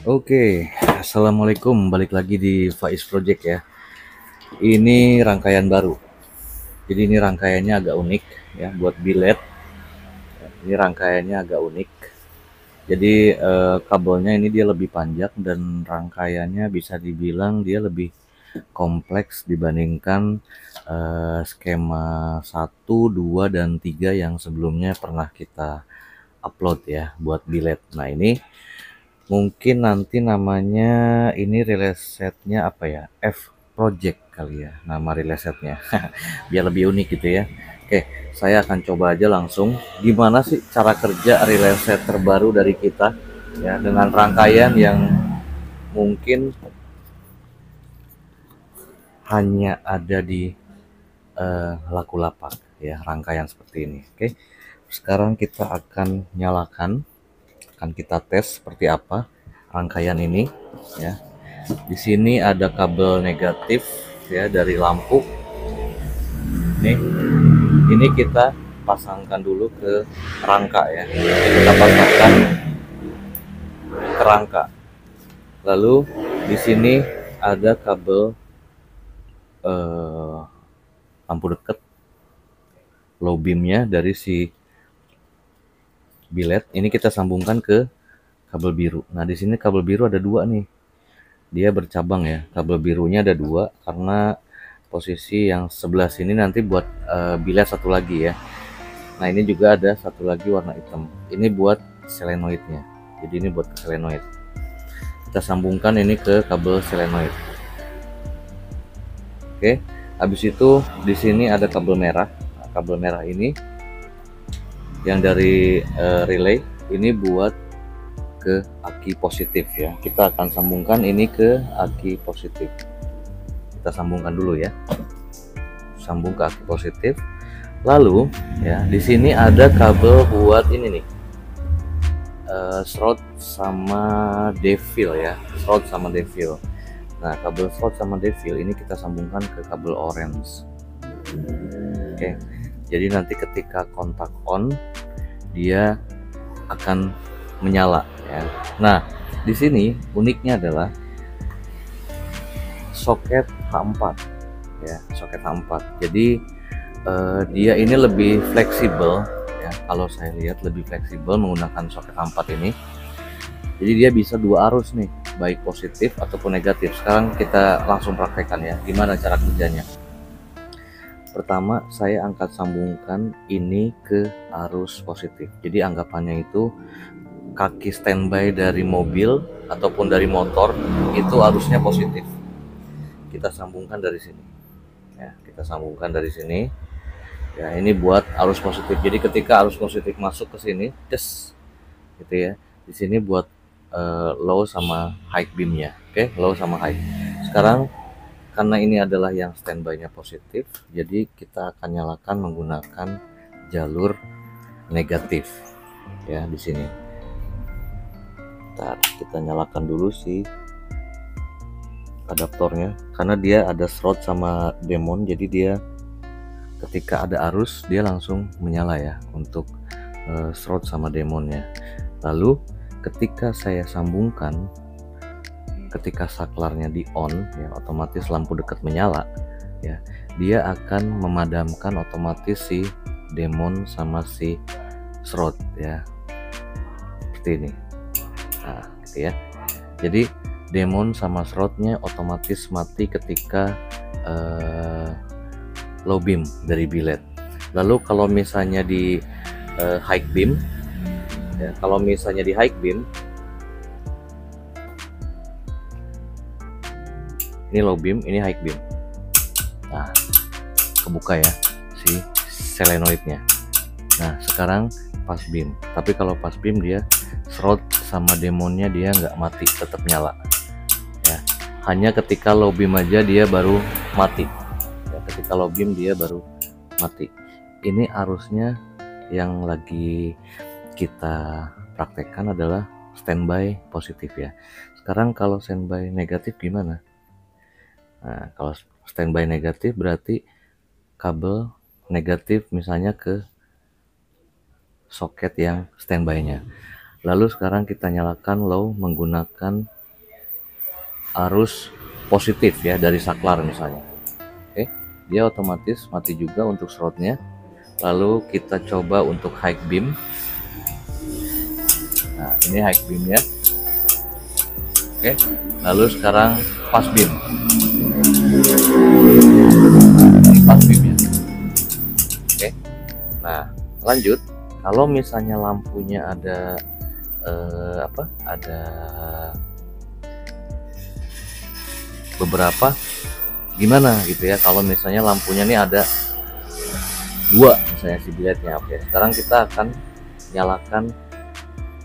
Oke, assalamualaikum. Balik lagi di Faiz Project ya. Ini rangkaian baru. Jadi ini rangkaiannya agak unik ya buat bilet. Ini rangkaiannya agak unik. Jadi kabelnya ini dia lebih panjang dan rangkaiannya bisa dibilang dia lebih kompleks dibandingkan skema 1, 2, dan 3 yang sebelumnya pernah kita upload ya buat bilet. Nah ini mungkin nanti namanya ini relay setnya apa ya? F Project kali ya nama relay setnya. Biar lebih unik gitu ya. Oke, saya akan coba aja langsung gimana sih cara kerja relay set terbaru dari kita ya dengan rangkaian yang mungkin hanya ada di laku lapak ya, rangkaian seperti ini. Oke. Sekarang kita akan nyalakan, akan kita tes seperti apa rangkaian ini ya. Di sini ada kabel negatif ya dari lampu. Ini kita pasangkan dulu ke rangka ya. Kita pasangkan ke rangka. Lalu di sini ada kabel lampu dekat low beamnya dari si bilet. Ini kita sambungkan ke kabel biru. Nah di sini kabel biru ada dua nih. Dia bercabang ya. Kabel birunya ada dua karena posisi yang sebelah sini nanti buat bilet satu lagi ya. Nah ini juga ada satu lagi warna hitam. Ini buat selenoidnya. Jadi ini buat selenoid. Kita sambungkan ini ke kabel selenoid. Oke. Habis itu di sini ada kabel merah. Nah, kabel merah ini yang dari relay ini buat ke aki positif ya. Kita akan sambungkan ini ke aki positif. Kita sambungkan dulu ya. Sambung ke aki positif. Lalu ya di sini ada kabel buat ini nih. Shroud sama devil ya. Shroud sama devil. Nah, kabel shroud sama devil ini kita sambungkan ke kabel orange. Oke. Jadi nanti ketika kontak on dia akan menyala ya. Nah, di sini uniknya adalah soket H4 ya, soket H4. Jadi dia ini lebih fleksibel ya, kalau saya lihat lebih fleksibel menggunakan soket H4 ini. Jadi dia bisa dua arus nih, baik positif ataupun negatif. Sekarang kita langsung praktekkan ya, gimana cara kerjanya. Pertama, saya angkat sambungkan ini ke arus positif. Jadi anggapannya itu kaki standby dari mobil ataupun dari motor itu arusnya positif. Kita sambungkan dari sini. Ya, kita sambungkan dari sini. Ya, ini buat arus positif. Jadi ketika arus positif masuk ke sini, des, gitu ya. Di sini buat low sama high beamnya. Oke, low sama high. Sekarang karena ini adalah yang standby-nya positif, jadi kita akan nyalakan menggunakan jalur negatif ya di sini. Ntar kita nyalakan dulu si adaptornya karena dia ada shroud sama demon, jadi dia ketika ada arus dia langsung menyala ya untuk shroud sama demonnya. Lalu ketika saya sambungkan, ketika saklarnya di on ya, otomatis lampu dekat menyala ya, dia akan memadamkan otomatis si demon sama si shroud ya, seperti ini. Nah gitu ya, jadi demon sama shroudnya otomatis mati ketika low beam dari bilet. Lalu kalau misalnya di high beam ya, kalau misalnya di high beam ini low beam, ini high beam. Nah, kebuka ya si selenoidnya. Nah, sekarang pas beam. Tapi kalau pas beam dia shroud sama demonnya dia nggak mati, tetap nyala. Ya, hanya ketika low beam aja dia baru mati. Ya, ketika low beam dia baru mati. Ini arusnya yang lagi kita praktekkan adalah standby positif ya. Sekarang kalau standby negatif gimana? Nah, kalau standby negatif berarti kabel negatif misalnya ke soket yang standby-nya. Lalu sekarang kita nyalakan low menggunakan arus positif ya dari saklar misalnya. Oke, dia otomatis mati juga untuk slotnya. Lalu kita coba untuk high beam. Nah, ini high beamnya. Oke, lalu sekarang fast beam. Ini fast beamnya. Oke, nah lanjut. Kalau misalnya lampunya ada ada beberapa, gimana gitu ya, kalau misalnya lampunya ini ada dua misalnya si biletnya. Oke, sekarang kita akan nyalakan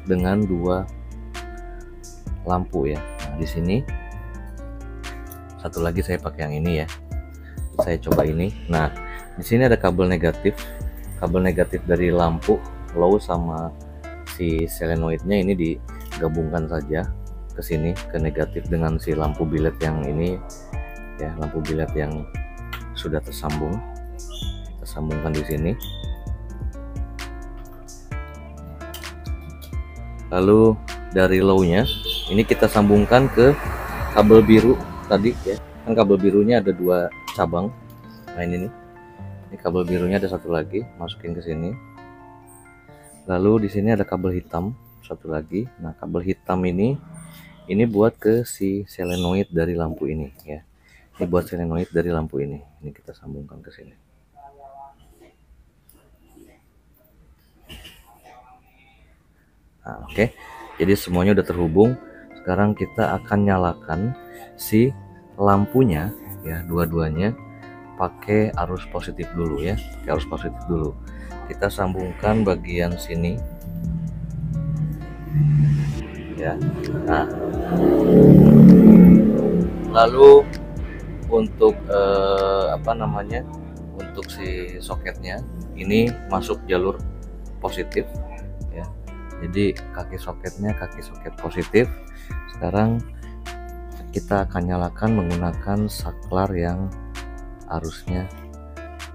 dengan dua lampu ya. Nah, di sini satu lagi saya pakai yang ini ya, saya coba ini. Nah, di sini ada kabel negatif dari lampu low sama si selenoidnya, ini digabungkan saja ke sini, ke negatif dengan si lampu bilet yang ini ya, lampu bilet yang sudah tersambung. Kita sambungkan di sini. Lalu dari low-nya ini kita sambungkan ke kabel biru tadi ya. Kan kabel birunya ada dua cabang. Nah, ini nih. Ini kabel birunya ada satu lagi, masukin ke sini. Lalu di sini ada kabel hitam satu lagi. Nah, kabel hitam ini buat ke si selenoid dari lampu ini ya. Ini buat selenoid dari lampu ini. Ini kita sambungkan ke sini. Nah, oke. Jadi semuanya udah terhubung. Sekarang kita akan nyalakan si lampunya ya, dua-duanya pakai arus positif dulu ya. Pakai arus positif dulu. Kita sambungkan bagian sini ya. Nah, lalu untuk untuk si soketnya ini masuk jalur positif ya. Jadi kaki soketnya kaki soket positif. Sekarang kita akan nyalakan menggunakan saklar yang arusnya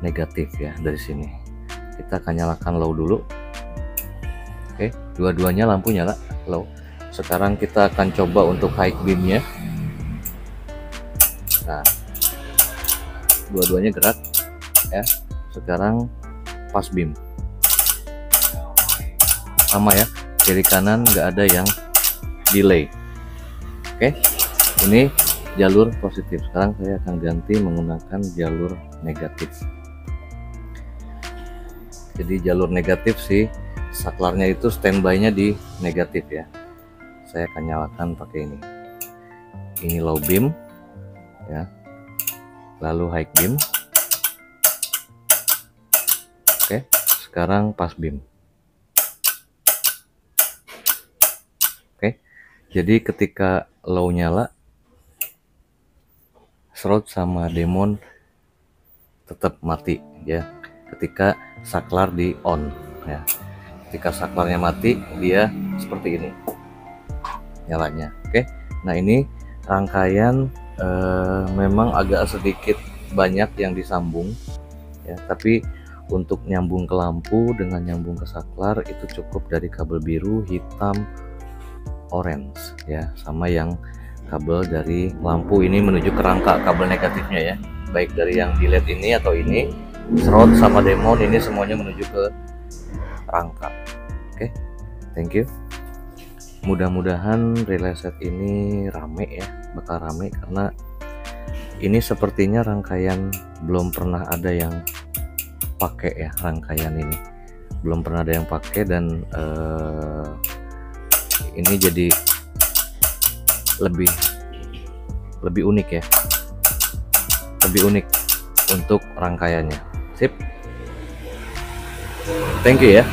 negatif ya. Dari sini kita akan nyalakan low dulu. Oke, dua-duanya lampu nyala low. Sekarang kita akan coba untuk high beamnya. Nah, dua-duanya gerak ya. Sekarang fast beam sama ya, kiri kanan nggak ada yang delay. Oke, ini jalur positif. Sekarang saya akan ganti menggunakan jalur negatif. Jadi jalur negatif sih, saklarnya itu standby-nya di negatif ya. Saya akan nyalakan pakai ini. Ini low beam ya, lalu high beam. Oke, sekarang fast beam. Oke, jadi ketika low nyala, shroud sama demon tetap mati ya. Ketika saklar di on ya, ketika saklarnya mati dia seperti ini nyalanya. Oke, nah ini rangkaian memang agak sedikit banyak yang disambung ya, tapi untuk nyambung ke lampu dengan nyambung ke saklar itu cukup dari kabel biru, hitam, orange ya, sama yang kabel dari lampu ini menuju ke rangka kabel negatifnya ya, baik dari yang di LED ini atau ini, shroud sama demon ini semuanya menuju ke rangka. Oke, thank you. Mudah-mudahan relay set ini rame ya, bakal rame karena ini sepertinya rangkaian belum pernah ada yang pakai ya, rangkaian ini belum pernah ada yang pakai, dan ini jadi lebih unik ya, lebih unik untuk rangkaiannya. Sip, thank you ya.